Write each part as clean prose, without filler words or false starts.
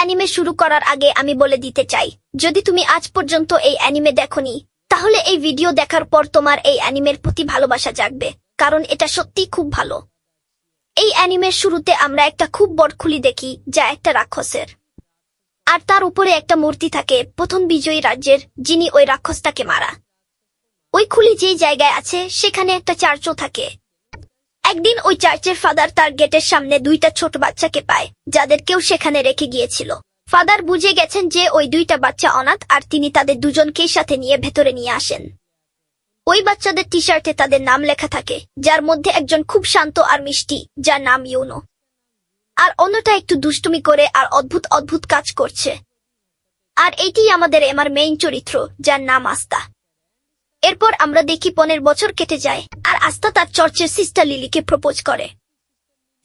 Anime শুরু করার আগে আমি বলে দিতে চাই, যদি তুমি আজ পর্যন্ত এই অ্যানিমে দেখোনি, তাহলে এই ভিডিও দেখার পর তোমার এই অ্যানিমের প্রতি ভালোবাসা জাগবে, কারণ এটা সত্যি খুব ভালো। এই অ্যানিমের শুরুতে আমরা একটা খুব বড় খুলি দেখি, যা একটা রাক্ষসের, আর তার উপরে একটা মূর্তি থাকে প্রথম বিজয়ী রাজ্যের, যিনি ওই রাক্ষসটাকে মারা। ওই খুলি যেই জায়গায় আছে সেখানে একটা চার্চও থাকে। একদিন ওই চার্চের ফাদার তার গেটের সামনে দুইটা ছোট বাচ্চাকে পায়, যাদের কেউ সেখানে রেখে গিয়েছিল। ফাদার বুঝে গেছেন যে ওই দুইটা বাচ্চা অনাথ, আর তিনি তাদের দুজনকেই সাথে নিয়ে ভেতরে নিয়ে আসেন। ওই বাচ্চাদের টি শার্টে তাদের নাম লেখা থাকে, যার মধ্যে একজন খুব শান্ত আর মিষ্টি, যার নাম ইউনো, আর অন্যটা একটু দুষ্টুমি করে আর অদ্ভুত অদ্ভুত কাজ করছে। আর এইটি আমাদের এমার মেইন চরিত্র, যার নাম আস্থা। এরপর আমরা দেখি 15 বছর কেটে যায়, আর আস্থা তার চার্চের সিস্টার লিলিকে প্রপোজ করে।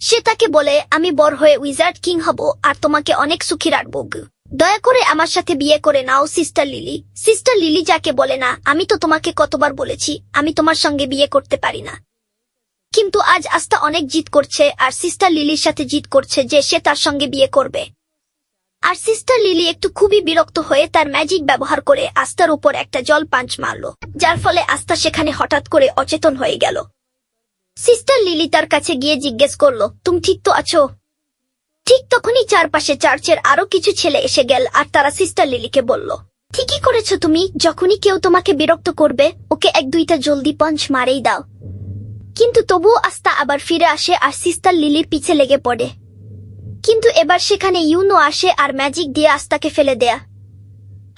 সে তাকে বলে, আমি বড় হয়ে উইজার্ড কিং হব আর তোমাকে অনেক সুখী রাখবো, দয়া করে আমার সাথে বিয়ে করে নাও সিস্টার লিলি। সিস্টার লিলি যাকে বলে, না, আমি তো তোমাকে কতবার বলেছি আমি তোমার সঙ্গে বিয়ে করতে পারি না। কিন্তু আজ আস্থা অনেক জিদ করছে, আর সিস্টার লিলির সাথে জিদ করছে যে সে তার সঙ্গে বিয়ে করবে। আর সিস্টার লিলি একটু খুবই বিরক্ত হয়ে তার ম্যাজিক ব্যবহার করে আস্থার উপর একটা জল পাঞ্চ মারল, যার ফলে আস্থা সেখানে হঠাৎ করে অচেতন হয়ে গেল। সিস্টার লিলি তার কাছে গিয়ে জিজ্ঞেস করল, তুমি ঠিক তো আছো? ঠিক তখনই চারপাশে চার্চের আরো কিছু ছেলে এসে গেল, আর তারা সিস্টার লিলিকে বলল, ঠিকই করেছো তুমি, যখনই কেউ তোমাকে বিরক্ত করবে ওকে 1-2টা জলদি পাঞ্চ মারেই দাও। কিন্তু তবুও আস্থা আবার ফিরে আসে আর সিস্টার লিলির পিছে লেগে পড়ে। কিন্তু এবার সেখানে ইউনো আসে আর ম্যাজিক দিয়ে আস্থাকে ফেলে দেয়া।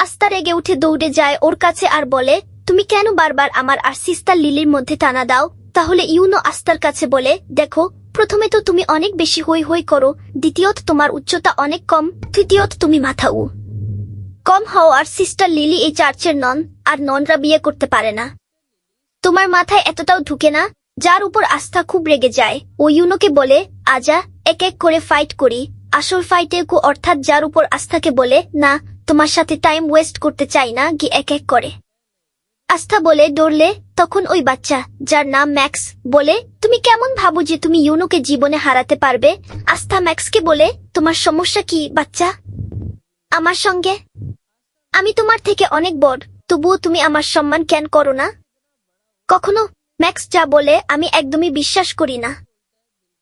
আস্থা রেগে উঠে দৌড়ে যায় ওর কাছে আর বলে, তুমি কেন বারবার আমার আর সিস্টার লিলির মধ্যে টানা দাও? তাহলে ইউনো আস্থার কাছে বলে, দেখো, প্রথমে তো তুমি অনেক বেশি হই হই করো, দ্বিতীয়ত তোমার উচ্চতা অনেক কম, তৃতীয়ত তুমি মাথা কম হও, আর সিস্টার লিলি এই চার্চের নন, আর ননরা বিয়ে করতে পারে না। তোমার মাথায় এতটাও ঢুকে না? যার উপর আস্থা খুব রেগে যায়। ও ইউনোকে বলে, আজা এক এক করে ফাইট করি। আসল ফাইটে অর্থাৎ যার উপর আস্থাকে বলে, না, তোমার সাথে টাইম ওয়েস্ট করতে চাই না, গিয়ে এক এক করে। আস্থা বলে ডরলে, তখন ওই বাচ্চা, যার নাম ম্যাক্স, বলে, তুমি কেমন ভাবো যে তুমি ইউনোকে জীবনে হারাতে পারবে? আস্থা ম্যাক্সকে বলে, তোমার সমস্যা কি বাচ্চা আমার সঙ্গে? আমি তোমার থেকে অনেক বড়, তবুও তুমি আমার সম্মান কেন করো না কখনো? ম্যাক্স যা বলে আমি একদমই বিশ্বাস করি না।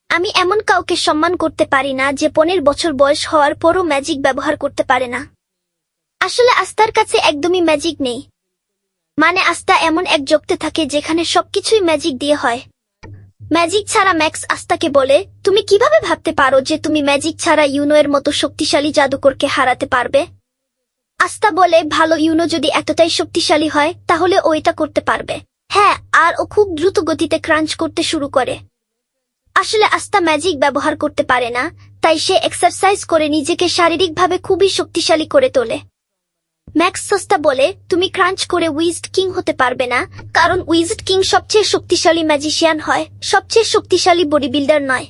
আমি এমন কাউকে সম্মান করতে পারি না যে 15 বছর বয়স হওয়ার পরও ম্যাজিক ব্যবহার করতে পারে না। আসলে আস্থার কাছে একদমই ম্যাজিক নেই, মানে আস্থা এমন এক জগতে থাকে যেখানে সবকিছুই ম্যাজিক দিয়ে হয়। ম্যাজিক ছাড়া ম্যাক্স আস্থাকে বলে, তুমি কিভাবে ভাবতে পারো যে তুমি ম্যাজিক ছাড়া ইউনো এর মতো শক্তিশালী জাদুকরকে হারাতে পারবে? আস্থা বলে, ভালো, ইউনো যদি এতটাই শক্তিশালী হয় তাহলে ও এটা করতে পারবে। হ্যাঁ, আর ও খুব দ্রুত গতিতে ক্রাঞ্চ করতে শুরু করে। আসলে আস্থা ম্যাজিক ব্যবহার করতে পারে না, তাই সে এক্সারসাইজ করে নিজেকে শারীরিকভাবে খুবই শক্তিশালী করে তোলে। ম্যাক্স সস্তা বলে, তুমি ক্রাঞ্চ করে উইজড কিং হতে পারবে না, কারণ উইজড কিং সবচেয়ে শক্তিশালী ম্যাজিশিয়ান হয়, সবচেয়ে শক্তিশালী বডি বিল্ডার নয়।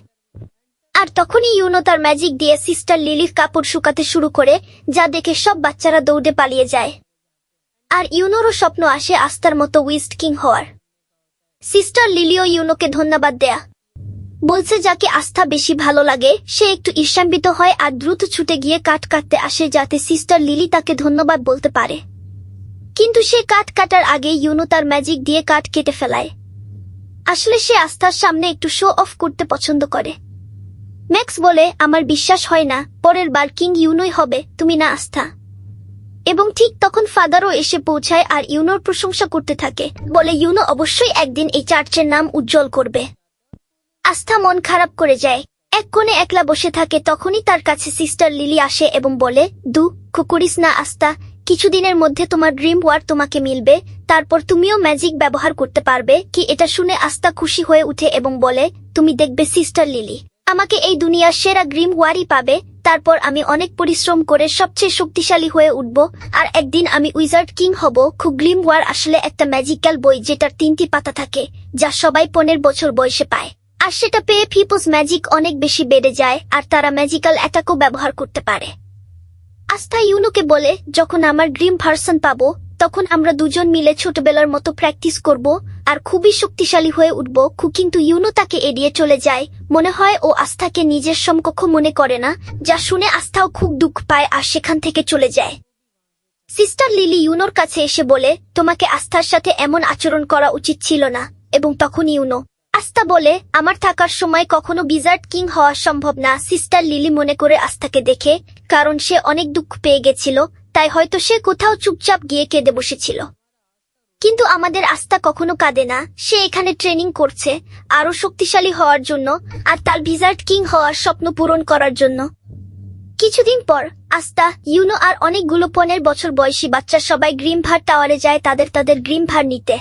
আর তখনই ইউনো তার ম্যাজিক দিয়ে সিস্টার লিলির কাপড় শুকাতে শুরু করে, যা দেখে সব বাচ্চারা দৌড়ে পালিয়ে যায়। আর ইউনোরও স্বপ্ন আসে আস্থার মতো উইজড কিং হওয়ার। সিস্টার লিলিও ইউনোকে ধন্যবাদ দেয়া বলছে, যাকে আস্থা বেশি ভালো লাগে সে একটু ঈর্ষান্বিত হয় আর দ্রুত ছুটে গিয়ে কাঠ কাটতে আসে, যাতে সিস্টার লিলি তাকে ধন্যবাদ বলতে পারে। কিন্তু সে কাঠ কাটার আগে ইউনো তার ম্যাজিক দিয়ে কাঠ কেটে ফেলায়। আসলে সে আস্থার সামনে একটু শো অফ করতে পছন্দ করে। ম্যাক্স বলে, আমার বিশ্বাস হয় না, পরের বার কিং ইউনোই হবে, তুমি না আস্থা। এবং ঠিক তখন ফাদারও এসে পৌঁছায় আর ইউনোর প্রশংসা করতে থাকে, বলে ইউনো অবশ্যই একদিন এই চার্চের নাম উজ্জ্বল করবে। আস্থা মন খারাপ করে যায়, এক কোণে একলা বসে থাকে। তখনই তার কাছে সিস্টার লিলি আসে এবং বলে, করিস না আস্থা, কিছুদিনের মধ্যে তোমার ড্রিম ওয়ার তোমাকে মিলবে, তারপর তুমিও ম্যাজিক ব্যবহার করতে পারবে। কি এটা শুনে আস্থা খুশি হয়ে উঠে এবং বলে, তুমি দেখবে সিস্টার লিলি, আমাকে এই দুনিয়ার সেরা ড্রিম ওয়ারই পাবে। তারপর আমি অনেক পরিশ্রম করে সবচেয়ে শক্তিশালী হয়ে উঠব, আর একদিন আমি উইজার্ড কিং হব। গ্লিম ওয়ার আসলে একটা ম্যাজিক্যাল বই যেটার 3টি পাতা থাকে, যা সবাই 15 বছর বয়সে পায়। আর সেটা পেয়ে পিপলস ম্যাজিক অনেক বেশি বেড়ে যায়, আর তারা ম্যাজিক্যাল অ্যাটাকও ব্যবহার করতে পারে। আস্থা ইউনোকে বলে, যখন আমার ড্রিম ভার্সন পাবো তখন আমরা দুজন মিলে ছোটবেলার মতো প্র্যাকটিস করব, আর খুবই শক্তিশালী হয়ে উঠব কিন্তু ইউনো তাকে এড়িয়ে চলে যায়। মনে হয় ও আস্থাকে নিজের সমকক্ষ মনে করে না, যা শুনে আস্থাও খুব দুঃখ পায় আর সেখান থেকে চলে যায়। সিস্টার লিলি ইউনোর কাছে এসে বলে, তোমাকে আস্থার সাথে এমন আচরণ করা উচিত ছিল না। এবং তখন ইউনো আস্থা বলে, আমার থাকার সময় কখনো বিজার্ড কিং হওয়া সম্ভব না। সিস্টার লিলি মনে করে আস্থাকে দেখে, কারণ সে অনেক দুঃখ পেয়ে গেছিল, তাই হয়তো সে কোথাও চুপচাপ গিয়ে কেঁদে বসেছিল। কিন্তু আমাদের আস্থা কখনো কাঁদে না। সে এখানে ট্রেনিং করছে আরো শক্তিশালী হওয়ার জন্য, আর তার বিজার্ড কিং হওয়ার স্বপ্ন পূরণ করার জন্য। কিছুদিন পর আস্থা, ইউনো আর অনেকগুলো 15 বছর বয়সী বাচ্চা সবাই গ্রিমভার টাওয়ারে যায় তাদের গ্রিমভার নিতে।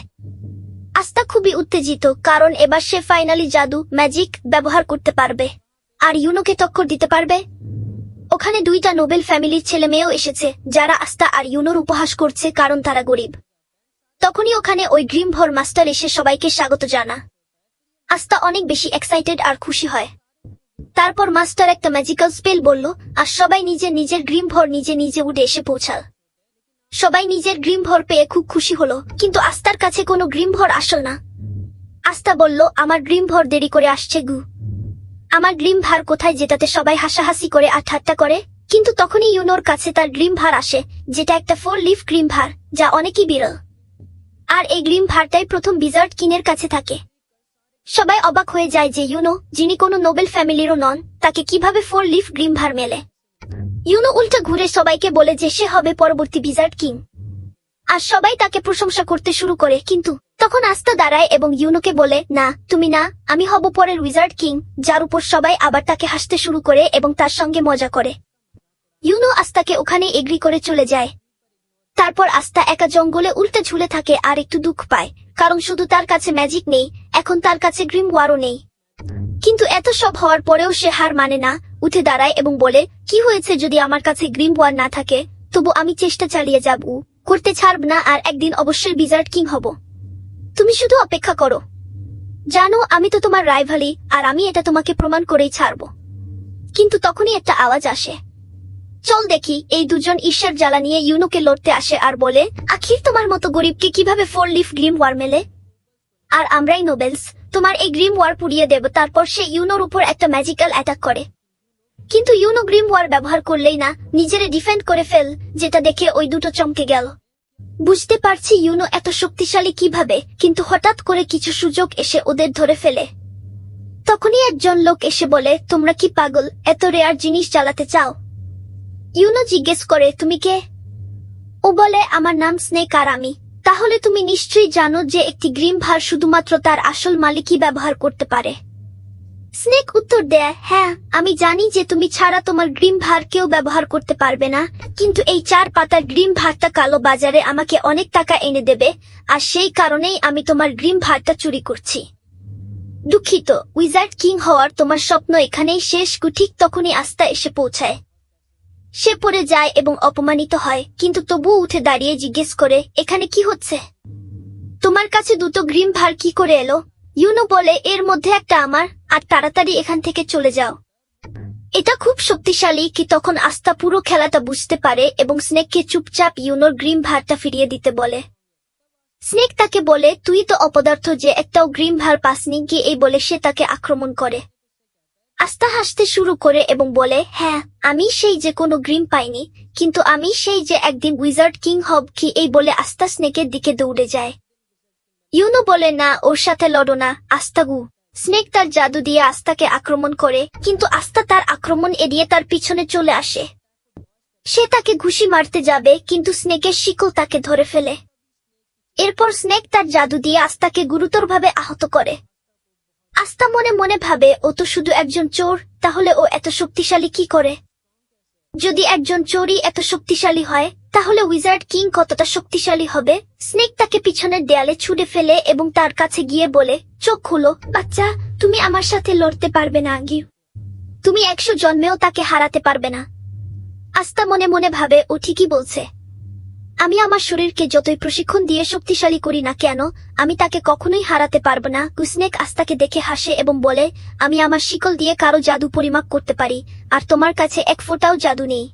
আস্থা খুবই উত্তেজিত, কারণ এবার সে ফাইনালি জাদু ম্যাজিক ব্যবহার করতে পারবে আর ইউনোকে টক্কর দিতে পারবে। ওখানে 2টা নোবেল ফ্যামিলির ছেলে মেয়েও এসেছে, যারা আস্থা আর ইউনোর উপহাস করছে কারণ তারা গরিব। তখনই ওখানে ওই গ্রিমভর মাস্টার এসে সবাইকে স্বাগত জানা। আস্থা অনেক বেশি এক্সাইটেড আর খুশি হয়। তারপর মাস্টার একটা ম্যাজিক্যাল স্পেল বলল, আর সবাই নিজের নিজের গ্রিমভর নিজে উড়ে এসে পৌঁছাল। সবাই নিজের গ্রিমভর পেয়ে খুব খুশি হলো, কিন্তু আস্থার কাছে কোনো গ্রিমভর আসল না। আস্থা বলল, আমার গ্রিমভর দেরি করে আসছে গু। আমার গ্রিমভার কোথায়, যেটাতে সবাই হাসাহাসি করে আর ঠাট্টা করে। কিন্তু তখনই ইউনোর কাছে তার গ্রিমভার আসে, যেটা একটা 4 লিফ গ্রিমভার, যা অনেকই বিরল। আর এই গ্রিমভারটাই প্রথম বিজার্ড কিংয়ের কাছে থাকে। সবাই অবাক হয়ে যায় যে ইউনো, যিনি কোনো নোবেল ফ্যামিলিরও নন, তাকে কিভাবে 4 লিফ গ্রিমভার মেলে। ইউনো উল্টা ঘুরে সবাইকে বলে যে সে হবে পরবর্তী বিজার্ড কিং, আর সবাই তাকে প্রশংসা করতে শুরু করে। কিন্তু তখন আস্থা দাঁড়ায় এবং ইউনোকে বলে, না তুমি না, আমি হব পরের উইজার্ড কিং। যার উপর সবাই আবার তাকে হাসতে শুরু করে এবং তার সঙ্গে মজা করে। ইউনো আস্থাকে ওখানে এগ্রি করে চলে যায়। তারপর আস্থা একা জঙ্গলে উল্টে ঝুলে থাকে আর একটু দুঃখ পায়, কারণ শুধু তার কাছে ম্যাজিক নেই, এখন তার কাছে গ্রিমওয়ারও নেই। কিন্তু এত সব হওয়ার পরেও সে হার মানে না, উঠে দাঁড়ায় এবং বলে, কি হয়েছে যদি আমার কাছে গ্রিমওয়ার না থাকে, তবু আমি চেষ্টা চালিয়ে যাব, করতে ছাড়ব না, আর একদিন অবশ্যই বিজার্ড কিং হব। তুমি শুধু অপেক্ষা করো। জানো, আমি তো তোমার রাইভালি, আর আমি এটা তোমাকে প্রমাণ করেই ছাড়ব। কিন্তু তখনই একটা আওয়াজ আসে। চল দেখি। এই দুজন ঈশ্বর জ্বালা নিয়ে ইউনোকে লড়তে আসে আর বলে, আখির তোমার মতো গরিবকে কিভাবে 4 লিফ গ্রিমওয়ার মেলে? আর আমরাই নোবেলস তোমার এই গ্রিমওয়ার পুড়িয়ে দেব। তারপর সে ইউনোর উপর একটা ম্যাজিক্যাল অ্যাটাক করে। কিন্তু ইউনো গ্রিমওয়ার ব্যবহার করলেই না, নিজেরে ডিফেন্ড করে ফেল, যেটা দেখে ওই দুটো চমকে গেল। বুঝতে পারছি ইউনো এত শক্তিশালী কিভাবে, কিন্তু হঠাৎ করে কিছু সুযোগ এসে ওদের ধরে ফেলে। তখনই একজন লোক এসে বলে, তোমরা কি পাগল, এত রেয়ার জিনিস চালাতে চাও? ইউনো জিজ্ঞেস করে, তুমি কে? ও বলে, আমার নাম স্নেক আর আমি। তাহলে তুমি নিশ্চয়ই জানো যে একটি গ্রিমভার শুধুমাত্র তার আসল মালিকই ব্যবহার করতে পারে। স্নেক উত্তর দেয়, হ্যাঁ আমি জানি যে তুমি ছাড়া তোমার গ্রিমভার কেউ ব্যবহার করতে পারবে না, কিন্তু এই 4 পাতার গ্রিমভারটা কালো বাজারে আমাকে অনেক টাকা এনে দেবে, আর সেই কারণেই আমি তোমার গ্রিমভারটা চুরি করছি। দুঃখিত, উইজার্ড কিং হওয়ার তোমার স্বপ্ন এখানেই শেষ। ঠিক তখনই আস্থা এসে পৌঁছায়। সে পড়ে যায় এবং অপমানিত হয়, কিন্তু তবুও উঠে দাঁড়িয়ে জিজ্ঞেস করে, এখানে কি হচ্ছে? তোমার কাছে 2টো গ্রিমভার কি করে এলো? ইউনো বলে, এর মধ্যে একটা আমার, আর তাড়াতাড়ি এখান থেকে চলে যাও। এটা খুব শক্তিশালী। কি তখন আস্থা পুরো খেলাটা বুঝতে পারে এবং স্নেককে চুপচাপ ইউনোর গ্রিমভারটা ফিরিয়ে দিতে বলে। স্নেক তাকে বলে, তুই তো অপদার্থ যে একটাও গ্রিমভার পাসনি, কি এই বলে সে তাকে আক্রমণ করে। আস্থা হাসতে শুরু করে এবং বলে, হ্যাঁ আমি সেই যে কোনো গ্রিম পাইনি, কিন্তু আমি সেই যে একদিন উইজার্ড কিং হব। কি এই বলে আস্থা স্নেকের দিকে দৌড়ে যায়। ইউনো বলে, না ওর সাথে লড়ো না আস্থা গু। স্নেক তার জাদু দিয়ে আস্থাকে আক্রমণ করে, কিন্তু আস্থা তার আক্রমণ এড়িয়ে তার পিছনে চলে আসে। সে তাকে ঘুষি মারতে যাবে, কিন্তু স্নেকের শিকল তাকে ধরে ফেলে। এরপর স্নেক তার জাদু দিয়ে আস্থাকে গুরুতরভাবে আহত করে। আস্থা মনে মনে ভাবে, ও তো শুধু একজন চোর, তাহলে ও এত শক্তিশালী কি করে? যদি একজন চোরই এত শক্তিশালী হয়, তাহলে উইজার্ড কিং কতটা শক্তিশালী হবে? স্নেক তাকে পিছনের দেয়ালে ছুঁড়ে ফেলে এবং তার কাছে গিয়ে বলে, চোখ খুলো বাচ্চা, তুমি আমার সাথে লড়তে পারবে না গিয়ে। তুমি 100 জন্মেও তাকে হারাতে পারবে না। আস্থা মনে মনে ভাবে, ও ঠিকই বলছে। আমি আমার শরীরকে যতই প্রশিক্ষণ দিয়ে শক্তিশালী করি না কেন, আমি তাকে কখনোই হারাতে পারবো না। স্নেক আস্থাকে দেখে হাসে এবং বলে, আমি আমার শিকল দিয়ে কারো জাদু পরিমাপ করতে পারি, আর তোমার কাছে 1 ফোঁটাও জাদু নেই।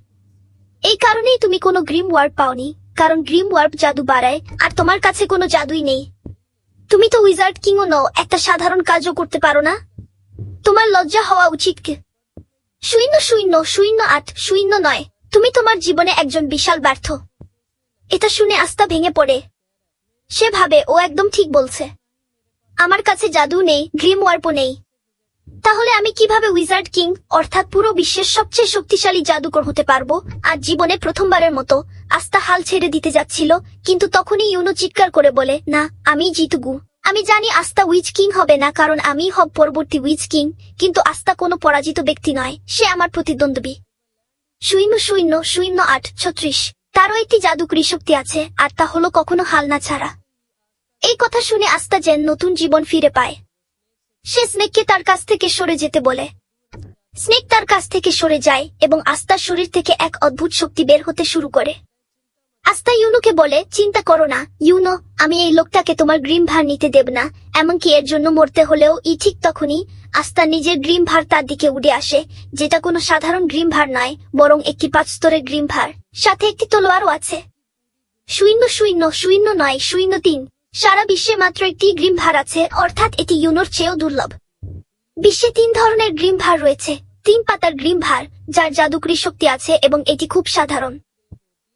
এই কারণেই তুমি কোনো গ্রিম ওয়ার্প পাওনি, কারণ গ্রিম ওয়ার্প জাদু বাড়ায়, আর তোমার কাছে কোনো জাদুই নেই। তুমি তো উইজার্ড কিংও নও, একটা সাধারণ কাজও করতে পারো না। তোমার লজ্জা হওয়া উচিত। 0-0-0-8-0-9 তুমি তোমার জীবনে একজন বিশাল ব্যর্থ। এটা শুনে আস্থা ভেঙে পড়ে। সে ভাবে ও একদম ঠিক বলছে। আমার কাছে জাদু নেই, গ্রিমওয়ার্পও নেই, তাহলে আমি কিভাবে উইজার্ড কিং অর্থাৎ পুরো বিশ্বের সবচেয়ে শক্তিশালী জাদুকর হতে পারবো? আর জীবনে প্রথমবারের মতো আস্থা হাল ছেড়ে দিতে যাচ্ছিল, কিন্তু তখনই ইউনো চিৎকার করে বলে, না, আমি জিতুগু। আমি জানি আস্থা উইচ কিং হবে না, কারণ আমি হব পরবর্তী উইচ কিং, কিন্তু আস্থা কোনো পরাজিত ব্যক্তি নয়, সে আমার প্রতিদ্বন্দ্বী। 0-0-0-8-36 তারও একটি জাদুকরী শক্তি আছে, আর তা হলো কখনো হাল না ছাড়া। এই কথা শুনে আস্থা যেন নতুন জীবন ফিরে পায়। সে স্নেককে তার কাছ থেকে সরে যেতে বলে। স্নেক তার কাছ থেকে সরে যায় এবং আস্থার শরীর থেকে এক অদ্ভুত শক্তি বের হতে শুরু করে। আস্থা ইউনোকে বলে, চিন্তা করো না ইউনো, আমি এই লোকটাকে তোমার গ্রিম ভার নিতে দেব না, এমনকি এর জন্য মরতে হলেও। ঠিক তখনই আস্থা নিজের গ্রিম ভার তার দিকে উড়ে আসে, যেটা কোনো সাধারণ গ্রিম ভার নয়, বরং একটি 5 স্তরের গ্রিম ভার, সাথে একটি তলোয়ারও আছে। 0-0-0-9-0-3 সারা বিশ্বে মাত্র একটি গ্রিম ভার আছে, অর্থাৎ এটি ইউনোর চেয়েও দুর্লভ। বিশ্বে 3 ধরনের গ্রিম ভার রয়েছে। 3 পাতার গ্রিম ভার, যার জাদুকরী শক্তি আছে এবং এটি খুব সাধারণ।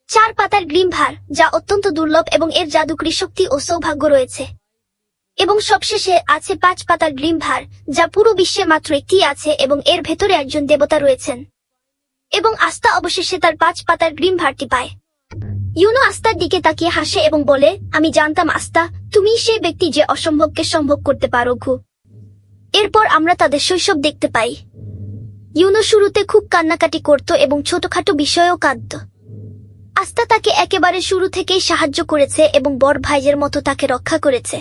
4 পাতার গ্রিম ভার, যা অত্যন্ত দুর্লভ এবং এর জাদুকরী শক্তি ও সৌভাগ্য রয়েছে। এবং সবশেষে আছে 5 পাতার গ্রিম ভার, যা পুরো বিশ্বে মাত্র একটি আছে এবং এর ভেতরে একজন দেবতা রয়েছেন। এবং আস্থা অবশেষে তার 5 পাতার গ্রিম ভারটি পায়। ইউনো আস্থার দিকে তাকিয়ে হাসে এবং বলে, আমি জানতাম আস্থা, তুমি সেই ব্যক্তি যে অসম্ভবকে সম্ভব করতে পারো। এরপর আমরা তাদের শৈশব দেখতে পাই। ইউনো শুরুতে খুব কান্নাকাটি করত এবং ছোটখাটো বিষয়েও কাঁদত। আস্থা তাকে একেবারে শুরু থেকেই সাহায্য করেছে এবং বড় ভাইয়ের মতো তাকে রক্ষা করেছে।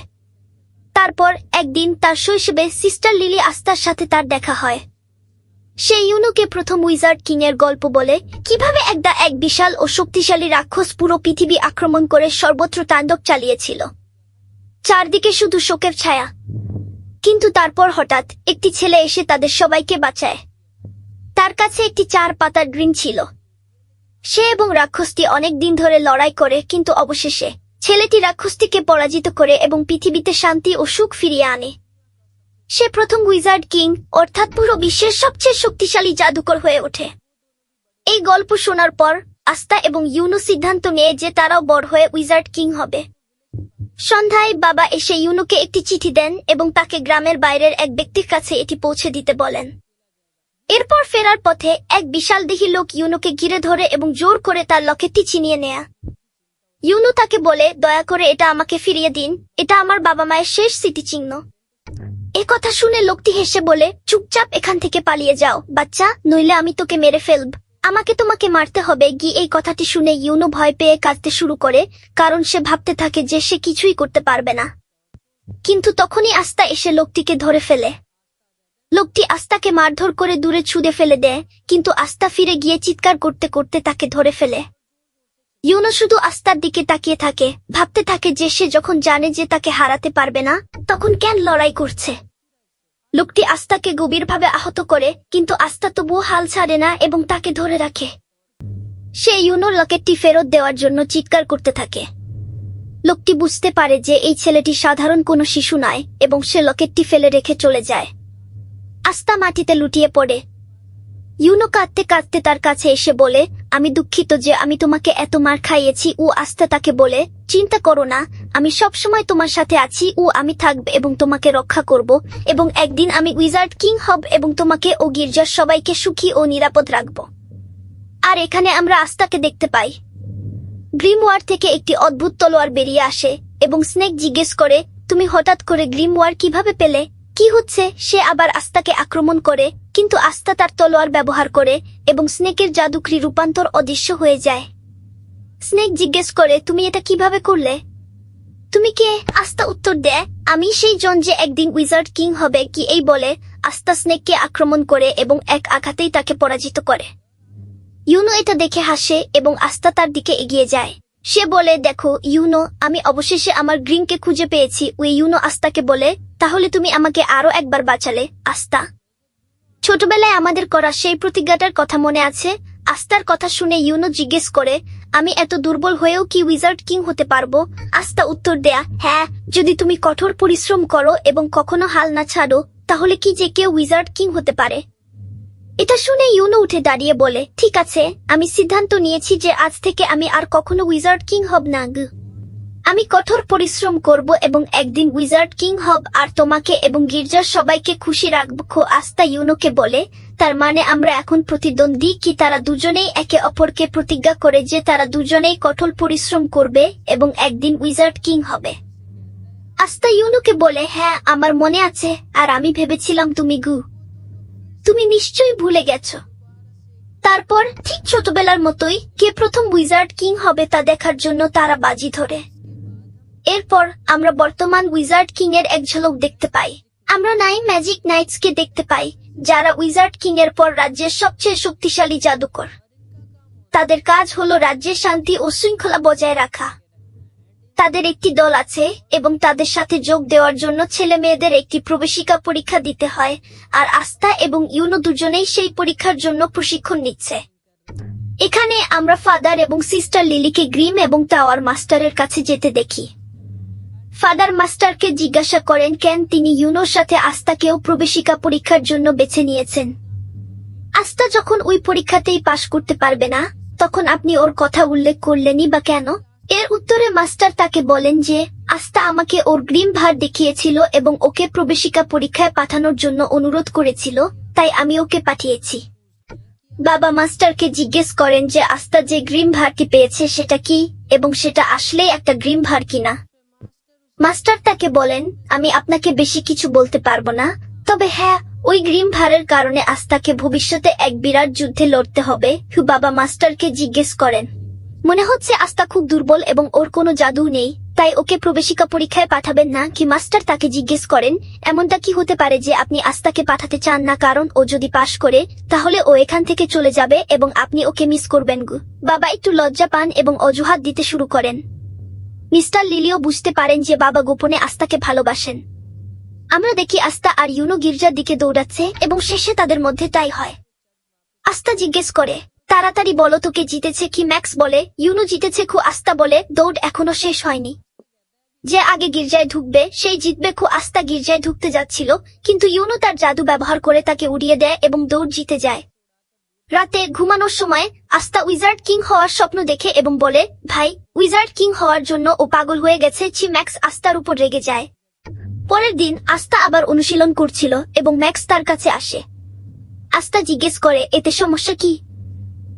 তারপর একদিন তার শৈশবে সিস্টার লিলি আস্থার সাথে তার দেখা হয়। সে ইউনোকে প্রথম উইজার্ড কিং এর গল্প বলে, কিভাবে এক বিশাল ও শক্তিশালী রাক্ষস পুরো পৃথিবী আক্রমণ করে সর্বত্র তাণ্ডব চালিয়েছিল। চারদিকে শুধু শোকের ছায়া। কিন্তু তারপর হঠাৎ একটি ছেলে এসে তাদের সবাইকে বাঁচায়। তার কাছে একটি 4 পাতার গ্রিন ছিল। সে এবং রাক্ষসটি অনেক দিন ধরে লড়াই করে, কিন্তু অবশেষে ছেলেটি রাক্ষসটিকে পরাজিত করে এবং পৃথিবীতে শান্তি ও সুখ ফিরিয়ে আনে। সে প্রথম উইজার্ড কিং, অর্থাৎ পুরো বিশ্বের সবচেয়ে শক্তিশালী জাদুকর হয়ে ওঠে। এই গল্প শোনার পর আস্থা এবং ইউনো সিদ্ধান্ত নেয় যে তারাও বড় হয়ে উইজার্ড কিং হবে। সন্ধ্যায় বাবা এসে ইউনোকে একটি চিঠি দেন এবং তাকে গ্রামের বাইরের এক ব্যক্তির কাছে এটি পৌঁছে দিতে বলেন। এরপর ফেরার পথে এক বিশালদেহী লোক ইউনোকে ঘিরে ধরে এবং জোর করে তার লকেটটি ছিনিয়ে নেয়। ইউনো তাকে বলে, দয়া করে এটা আমাকে ফিরিয়ে দিন, এটা আমার বাবা মায়ের শেষ স্মৃতিচিহ্ন। কথা শুনে লোকটি হেসে বলে, চুপচাপ এখান থেকে পালিয়ে যাও বাচ্চা, নইলে আমি তোকে মেরে ফেলব। আমাকে তোমাকে মারতে হবে। এই কথাটি শুনে ইউনো ভয় পেয়ে কাঁদতে শুরু করে, কারণ সে ভাবতে থাকে যে সে কিছুই করতে পারবে না। কিন্তু তখনই আস্থা এসে লোকটিকে ধরে ফেলে। লোকটি আস্থাকে মারধর করে দূরে ছুঁড়ে ফেলে দেয়, কিন্তু আস্থা ফিরে গিয়ে চিৎকার করতে করতে তাকে ধরে ফেলে। ইউনো শুধু আস্থার দিকে তাকিয়ে থাকে, ভাবতে থাকে যে সে যখন জানে যে তাকে হারাতে পারবে না, তখন কেন লড়াই করছে। লোকটি আস্থাকে গভীরভাবে আহত করে, কিন্তু আস্থা তবুও হাল ছাড়ে না এবং তাকে ধরে রাখে। সে ইউনোর লকেটটি ফেরত দেওয়ার জন্য চিৎকার করতে থাকে। লোকটি বুঝতে পারে যে এই ছেলেটি সাধারণ কোনো শিশু নয় এবং সে লকেটটি ফেলে রেখে চলে যায়। আস্থা মাটিতে লুটিয়ে পড়ে। ইউনো কাঁদতে কাঁদতে তার কাছে এসে বলে, আমি দুঃখিত যে আমি তোমাকে এত মার খাইয়েছি। আস্থা তাকে বলে, চিন্তা করো না, আমি সবসময় তোমার সাথে আছি। আমি থাকব এবং তোমাকে রক্ষা করব, এবং একদিন আমি উইজার্ড কিং হব এবং তোমাকে ও গির্জার সবাইকে সুখী ও নিরাপদ রাখব। আর এখানে আমরা আস্থাকে দেখতে পাই। গ্রিমওয়ার থেকে একটি অদ্ভুত তলোয়ার বেরিয়ে আসে এবং স্নেক জিজ্ঞেস করে, তুমি হঠাৎ করে গ্রিমওয়ার কিভাবে পেলে? কি হচ্ছে? সে আবার আস্থাকে আক্রমণ করে, কিন্তু আস্থা তার তলোয়ার ব্যবহার করে এবং স্নেকের জাদুকরী রূপান্তর অদৃশ্য হয়ে যায়। স্নেক জিজ্ঞেস করে, তুমি এটা কিভাবে করলে? তুমি কে? আস্থা উত্তর দেয়, আমি সেই জন যে একদিন উইজার্ড কিং হবে। এই বলে আস্থা স্নেককে আক্রমণ করে এবং এক আঘাতেই তাকে পরাজিত করে। ইউনো এটা দেখে হাসে এবং আস্থা তার দিকে এগিয়ে যায়। সে বলে, দেখো ইউনো, আমি অবশেষে আমার গ্রিনকে খুঁজে পেয়েছি। ইউনো আস্থাকে বলে, তাহলে তুমি আমাকে আরো একবার বাঁচালে আস্থা। ছোটবেলায় আমাদের করা সেই প্রতিজ্ঞাটার কথা মনে আছে? আস্তার কথা শুনে ইউনো জিজ্ঞেস করে, আমি এত দুর্বল হয়েও কি উইজার্ড কিং হতে পারবো? আস্তা উত্তর দেয়া, হ্যাঁ, যদি তুমি কঠোর পরিশ্রম করো এবং কখনো হাল না ছাড়ো, তাহলে কি যে কেউ উইজার্ড কিং হতে পারে? এটা শুনে ইউনো উঠে দাঁড়িয়ে বলে, ঠিক আছে, আমি সিদ্ধান্ত নিয়েছি যে আজ থেকে আমি আর কখনো উইজার্ড কিং হব না। আমি কঠোর পরিশ্রম করব এবং একদিন উইজার্ড কিং হব আর তোমাকে এবং গির্জার সবাইকে খুশি রাখব। আস্তা ইউনোকে বলে, তার মানে আমরা এখন প্রতিদ্বন্দ্বী কি? তারা দুজনেই একে অপরকে প্রতিজ্ঞা করে যে তারা দুজনেই কঠোর পরিশ্রম করবে এবং একদিন উইজার্ড কিং হবে। আস্তা ইউনোকে বলে, হ্যাঁ, আমার মনে আছে, আর আমি ভেবেছিলাম তুমি নিশ্চয়ই ভুলে গেছো। তারপর ঠিক ছোটবেলার মতোই কে প্রথম উইজার্ড কিং হবে তা দেখার জন্য তারা বাজি ধরে। এরপর আমরা বর্তমান উইজার্ড কিং এর এক ঝলক দেখতে পাই। আমরা ম্যাজিক নাইটস কে দেখতে পাই, যারা উইজার্ড কিং এর পর রাজ্যের সবচেয়ে শক্তিশালী জাদুকর। তাদের কাজ হলো রাজ্যের শান্তি ও শৃঙ্খলা বজায় রাখা। তাদের একটি দল আছে এবং তাদের সাথে যোগ দেওয়ার জন্য ছেলে মেয়েদের একটি প্রবেশিকা পরীক্ষা দিতে হয়, আর আস্থা এবং ইউনো দুজনেই সেই পরীক্ষার জন্য প্রশিক্ষণ নিচ্ছে। এখানে আমরা ফাদার এবং সিস্টার লিলিকে গ্রিম এবং টাওয়ার মাস্টারের কাছে যেতে দেখি। ফাদার মাস্টারকে জিজ্ঞাসা করেন কেন তিনি ইউনোর সাথে আস্তাকেও প্রবেশিকা পরীক্ষার জন্য বেছে নিয়েছেন। আস্থা যখন ওই পরীক্ষাতেই পাশ করতে পারবে না, তখন আপনি ওর কথা উল্লেখ করলেনই বা কেন? এর উত্তরে মাস্টার তাকে বলেন যে আস্থা আমাকে ওর গ্রিম ভার দেখিয়েছিল এবং ওকে প্রবেশিকা পরীক্ষায় পাঠানোর জন্য অনুরোধ করেছিল, তাই আমি ওকে পাঠিয়েছি। বাবা মাস্টারকে জিজ্ঞেস করেন যে আস্থা যে গ্রিম ভারটি পেয়েছে সেটা কি এবং সেটা আসলেই একটা গ্রিম ভার কিনা। মাস্টার তাকে বলেন, আমি আপনাকে বেশি কিছু বলতে পারবো না, তবে হ্যাঁ, ওই গ্রিম ভারের কারণে আস্তাকে ভবিষ্যতে এক বিরাট যুদ্ধে লড়তে হবে। বাবা মাস্টারকে জিজ্ঞেস করেন, মনে হচ্ছে আস্থা খুব দুর্বল এবং ওর কোনো জাদু নেই, তাই ওকে প্রবেশিকা পরীক্ষায় পাঠাবেন না কি? মাস্টার তাকে জিজ্ঞেস করেন, এমনটা কি হতে পারে যে আপনি আস্তাকে পাঠাতে চান না কারণ ও যদি পাশ করে তাহলে ও এখান থেকে চলে যাবে এবং আপনি ওকে মিস করবেন? বাবা একটু লজ্জা পান এবং অজুহাত দিতে শুরু করেন। মিস্টার লিলিও বুঝতে পারেন যে বাবা গোপনে আস্তাকে ভালোবাসেন। আমরা দেখি আস্থা আর ইউনো গির্জার দিকে দৌড়াচ্ছে এবং শেষে তাদের মধ্যে তাই হয়। আস্থা জিজ্ঞেস করে, তাড়াতাড়ি বলো তোকে জিতেছে কি? ম্যাক্স বলে, ইউনো জিতেছে। আস্থা বলে, দৌড় এখনো শেষ হয়নি। যে আগে গির্জায় ঢুকবে সেই জিতবে। আস্থা গির্জায় ঢুকতে যাচ্ছিল, কিন্তু ইউনো তার জাদু ব্যবহার করে তাকে উড়িয়ে দেয় এবং দৌড় জিতে যায়। রাতে ঘুমানোর সময় আস্থা উইজার্ড কিং হওয়ার স্বপ্ন দেখে এবং বলে, ভাই, উইজার্ড কিং হওয়ার জন্য ও পাগল হয়ে গেছে। ম্যাক্স আস্থার উপর রেগে যায়। পরের দিন আস্থা আবার অনুশীলন করছিল এবং ম্যাক্স তার কাছে আসে। আস্থা জিজ্ঞেস করে, এতে সমস্যা কি?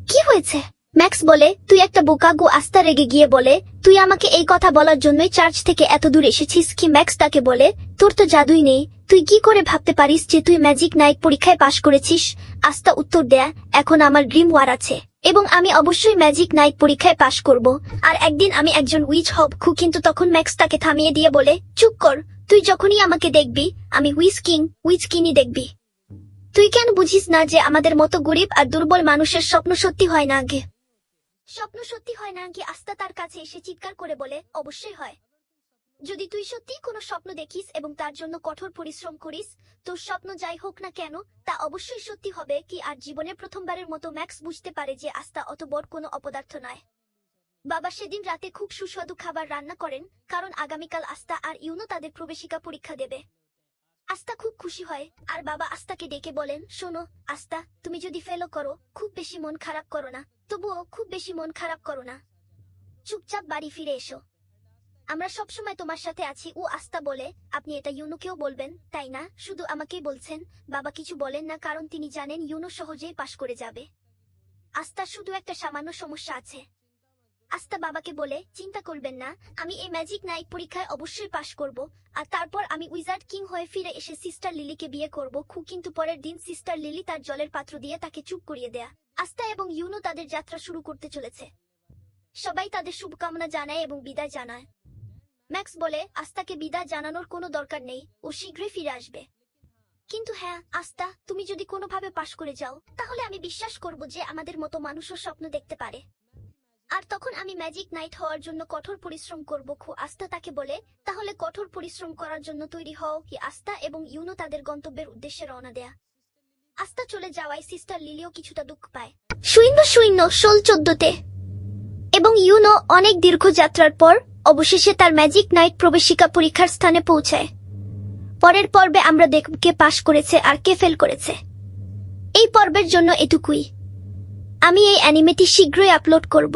কি হয়েছে? ম্যাক্স বলে, তুই একটা বোকা। আস্থা রেগে গিয়ে বলে, তুই আমাকে এই কথা বলার জন্যই চার্চ থেকে এত দূর এসেছিস কি? ম্যাক্স তাকে বলে, তোর তো জাদুই নেই, তুই কি করে ভাবতে পারিস যে তুই ম্যাজিক নাইট পরীক্ষায় পাশ করেছিস? আস্থা উত্তর দেয়া, এখন আমার ড্রিম ওয়ার আছে এবং আমি অবশ্যই ম্যাজিক নাইট পরীক্ষায় পাশ করব আর একদিন আমি একজন উইচ হব। কিন্তু তখন ম্যাক্স তাকে থামিয়ে দিয়ে বলে, চুপ কর, তুই যখনই আমাকে দেখবি আমি উইচ কিংই দেখবি। তুই কেন বুঝিস না যে আমাদের মতো গরিব আর দুর্বল মানুষের স্বপ্ন সত্যি হয় না? স্বপ্ন সত্যি হয় না? আস্থা তার কাছে এসে চিৎকার করে বলে, অবশ্যই হয়। যদি তুই সত্যিই কোনো স্বপ্ন দেখিস এবং তার জন্য কঠোর পরিশ্রম করিস, তোর স্বপ্ন যাই হোক না কেন তা অবশ্যই সত্যি হবে। আর জীবনে প্রথমবারের মতো ম্যাক্স বুঝতে পারে যে আস্থা অত বড় কোনো অপদার্থ নয়। বাবা সেদিন রাতে খুব সুস্বাদু খাবার রান্না করেন, কারণ আগামীকাল আস্থা আর ইউনো তাদের প্রবেশিকা পরীক্ষা দেবে। আস্থা খুব খুশি হয় আর বাবা আস্থাকে ডেকে বলেন, শোনো আস্থা, তুমি যদি ফেলও করো খুব বেশি মন খারাপ করো না, তবুও খুব বেশি মন খারাপ করো না, চুপচাপ বাড়ি ফিরে এসো, আমরা সবসময় তোমার সাথে আছি। আস্থা বলে, আপনি এটা ইউনোকেও বলবেন তাই না? শুধু আমাকেই বলছেন? বাবা কিছু বলেন না কারণ তিনি জানেন ইউনো সহজেই পাশ করে যাবে। আস্থার শুধু একটা সামান্য সমস্যা আছে। আস্থা বাবাকে বলে, চিন্তা করবেন না, আমি এই ম্যাজিক নাইট পরীক্ষায় অবশ্যই পাশ করব আর তারপর আমি উইজার্ড কিং হয়ে ফিরে এসে সিস্টার লিলিকে বিয়ে করব। কিন্তু পরের দিন সিস্টার লিলি তার জলের পাত্র দিয়ে তাকে চুপ করিয়ে দেয়া। আস্থা এবং ইউনো তাদের যাত্রা শুরু করতে চলেছে। সবাই তাদের শুভকামনা জানায় এবং বিদায় জানায়। ম্যাক্স বলে, আস্থাকে বিদায় জানানোর কোনো দরকার নেই, ও শীঘ্রই ফিরে আসবে। কিন্তু হ্যাঁ আস্থা, তুমি যদি কোনোভাবে পাশ করে যাও তাহলে আমি বিশ্বাস করব যে আমাদের মতো মানুষও স্বপ্ন দেখতে পারে আর তখন আমি ম্যাজিক নাইট হওয়ার জন্য কঠোর পরিশ্রম করব। আস্থা তাকে বলে, তাহলে কঠোর পরিশ্রম করার জন্য তৈরি হও। আস্থা এবং ইউনো তাদের গন্তব্যের উদ্দেশ্যে রওনা দেয়া। আস্থা চলে যাওয়ায় সিস্টার লিলিও কিছুটা দুঃখ পায়। 0-16 এবং ইউনো অনেক দীর্ঘ যাত্রার পর অবশেষে তার ম্যাজিক নাইট প্রবেশিকা পরীক্ষার স্থানে পৌঁছায়। পরের পর্বে আমরা দেখব কে পাশ করেছে আর কে ফেল করেছে। এই পর্বের জন্য এটুকুই। আমি এই অ্যানিমেটি শীঘ্রই আপলোড করব।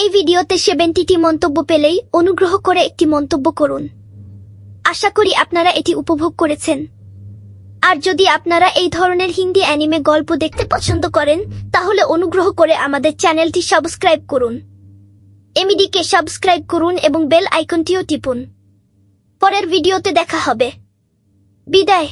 এই ভিডিওতে 70টি মন্তব্য পেলেই অনুগ্রহ করে একটি মন্তব্য করুন। আশা করি আপনারা এটি উপভোগ করেছেন। আর যদি আপনারা এই ধরনের হিন্দি অ্যানিমে গল্প দেখতে পছন্দ করেন তাহলে অনুগ্রহ করে আমাদের চ্যানেলটি সাবস্ক্রাইব করুন। এমইডিকে সাবস্ক্রাইব করুন এবং বেল আইকনটিও টিপুন। পরের ভিডিওতে দেখা হবে। বিদায়।